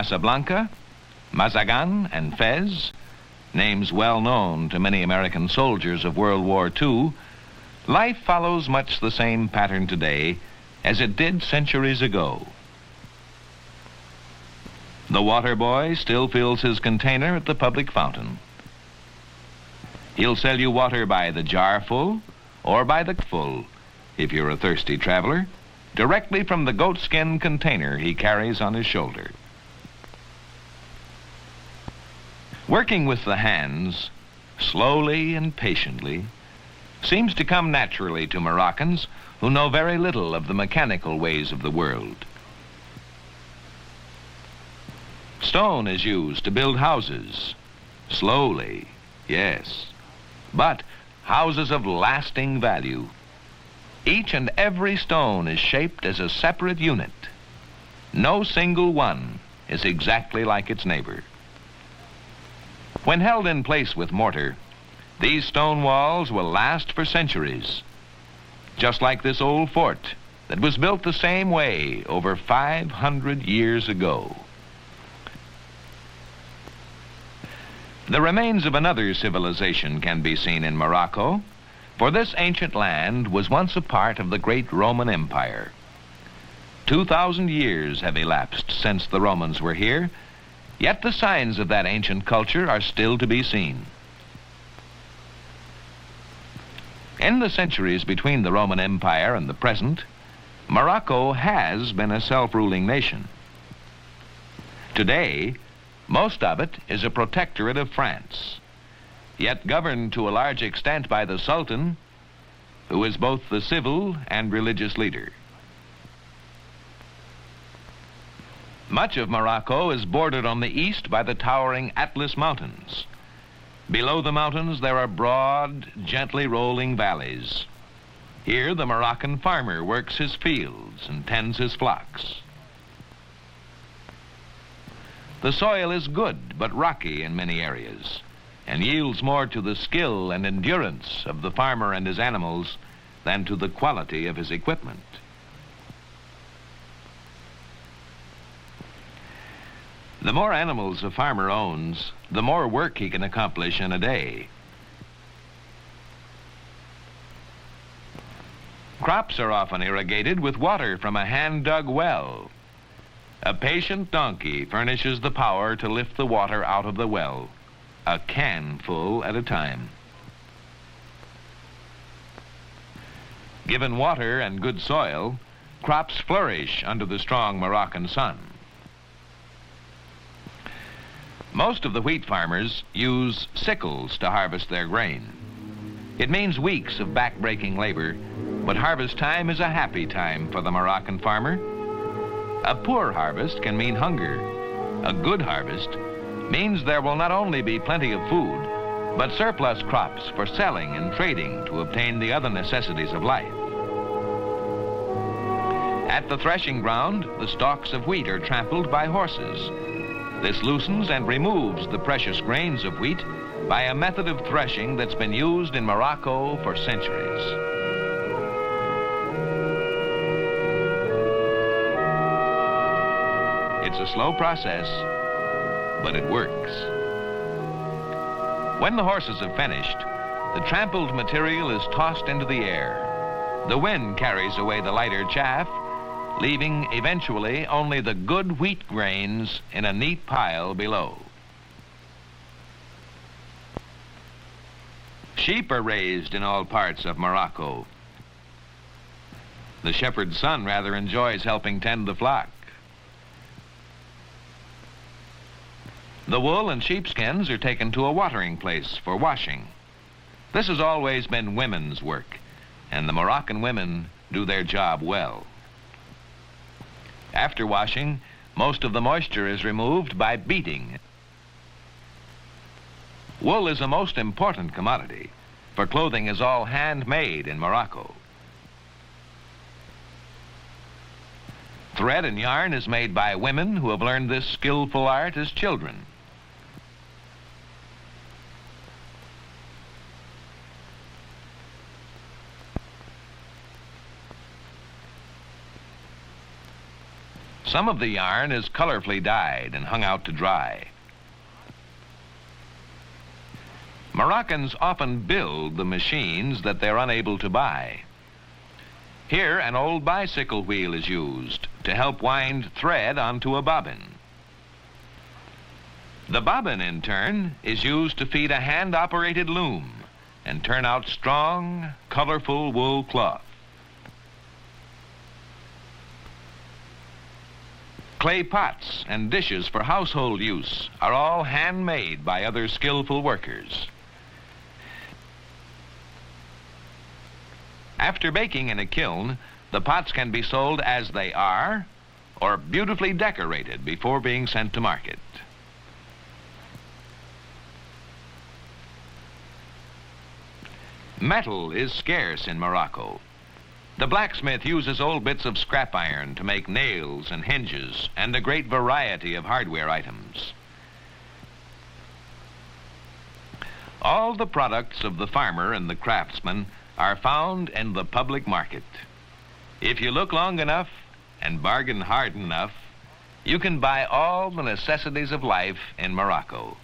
Casablanca, Mazagan, and Fez, names well known to many American soldiers of World War II, life follows much the same pattern today as it did centuries ago. The water boy still fills his container at the public fountain. He'll sell you water by the jar full or by the full, if you're a thirsty traveler, directly from the goatskin container he carries on his shoulder. Working with the hands, slowly and patiently, seems to come naturally to Moroccans who know very little of the mechanical ways of the world. Stone is used to build houses, slowly, yes, but houses of lasting value. Each and every stone is shaped as a separate unit. No single one is exactly like its neighbor. When held in place with mortar, these stone walls will last for centuries, just like this old fort that was built the same way over 500 years ago. The remains of another civilization can be seen in Morocco, for this ancient land was once a part of the great Roman Empire. 2,000 years have elapsed since the Romans were here, yet the signs of that ancient culture are still to be seen. In the centuries between the Roman Empire and the present, Morocco has been a self-ruling nation. Today, most of it is a protectorate of France, yet governed to a large extent by the Sultan, who is both the civil and religious leader. Much of Morocco is bordered on the east by the towering Atlas Mountains. Below the mountains there are broad, gently rolling valleys. Here the Moroccan farmer works his fields and tends his flocks. The soil is good but rocky in many areas, and yields more to the skill and endurance of the farmer and his animals than to the quality of his equipment. The more animals a farmer owns, the more work he can accomplish in a day. Crops are often irrigated with water from a hand-dug well. A patient donkey furnishes the power to lift the water out of the well, a can full at a time. Given water and good soil, crops flourish under the strong Moroccan sun. Most of the wheat farmers use sickles to harvest their grain. It means weeks of back-breaking labor, but harvest time is a happy time for the Moroccan farmer. A poor harvest can mean hunger. A good harvest means there will not only be plenty of food, but surplus crops for selling and trading to obtain the other necessities of life. At the threshing ground, the stalks of wheat are trampled by horses. This loosens and removes the precious grains of wheat by a method of threshing that's been used in Morocco for centuries. It's a slow process, but it works. When the horses have finished, the trampled material is tossed into the air. The wind carries away the lighter chaff, leaving eventually only the good wheat grains in a neat pile below. Sheep are raised in all parts of Morocco. The shepherd's son rather enjoys helping tend the flock. The wool and sheepskins are taken to a watering place for washing. This has always been women's work, and the Moroccan women do their job well. After washing, most of the moisture is removed by beating. Wool is a most important commodity, for clothing is all handmade in Morocco. Thread and yarn is made by women who have learned this skillful art as children. Some of the yarn is colorfully dyed and hung out to dry. Moroccans often build the machines that they're unable to buy. Here, an old bicycle wheel is used to help wind thread onto a bobbin. The bobbin, in turn, is used to feed a hand-operated loom and turn out strong, colorful wool cloth. Clay pots and dishes for household use are all handmade by other skillful workers. After baking in a kiln, the pots can be sold as they are or beautifully decorated before being sent to market. Metal is scarce in Morocco. The blacksmith uses old bits of scrap iron to make nails and hinges and a great variety of hardware items. All the products of the farmer and the craftsman are found in the public market. If you look long enough and bargain hard enough, you can buy all the necessities of life in Morocco.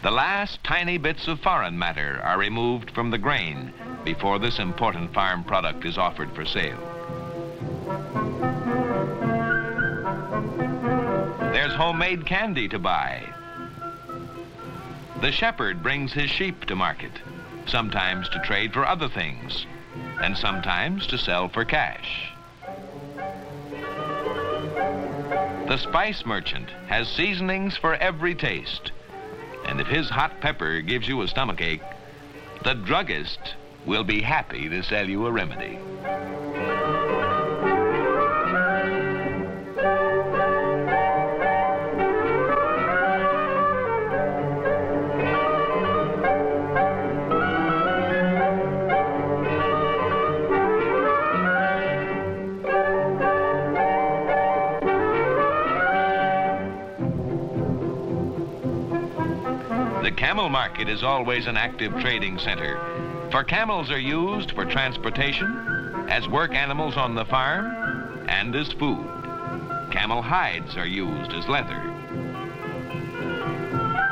The last tiny bits of foreign matter are removed from the grain before this important farm product is offered for sale. There's homemade candy to buy. The shepherd brings his sheep to market, sometimes to trade for other things, and sometimes to sell for cash. The spice merchant has seasonings for every taste, and if his hot pepper gives you a stomachache, the druggist will be happy to sell you a remedy. The camel market is always an active trading center, for camels are used for transportation, as work animals on the farm, and as food. Camel hides are used as leather.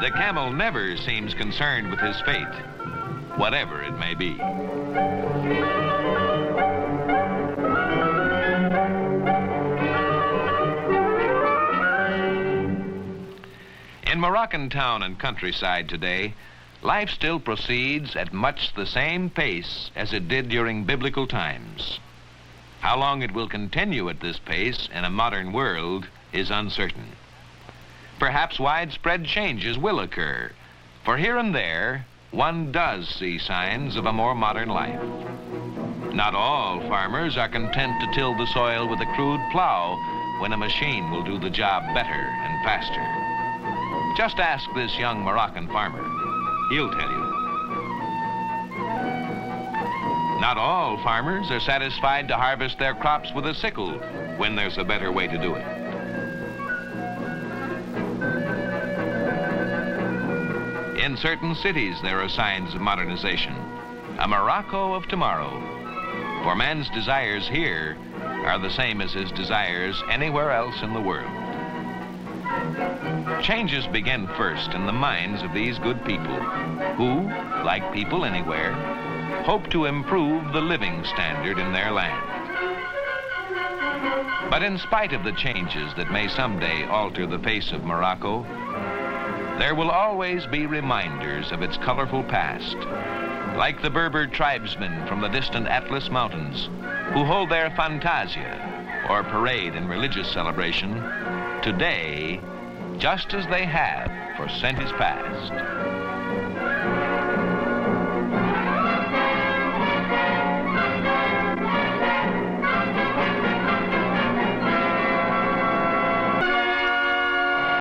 The camel never seems concerned with his fate, whatever it may be. In Moroccan town and countryside today, life still proceeds at much the same pace as it did during biblical times. How long it will continue at this pace in a modern world is uncertain. Perhaps widespread changes will occur, for here and there, one does see signs of a more modern life. Not all farmers are content to till the soil with a crude plow when a machine will do the job better and faster. Just ask this young Moroccan farmer. He'll tell you. Not all farmers are satisfied to harvest their crops with a sickle when there's a better way to do it. In certain cities, there are signs of modernization, a Morocco of tomorrow. For man's desires here are the same as his desires anywhere else in the world. Changes begin first in the minds of these good people who, like people anywhere, hope to improve the living standard in their land. But in spite of the changes that may someday alter the face of Morocco, there will always be reminders of its colorful past, like the Berber tribesmen from the distant Atlas Mountains who hold their fantasia or parade in religious celebration today, just as they have for centuries past.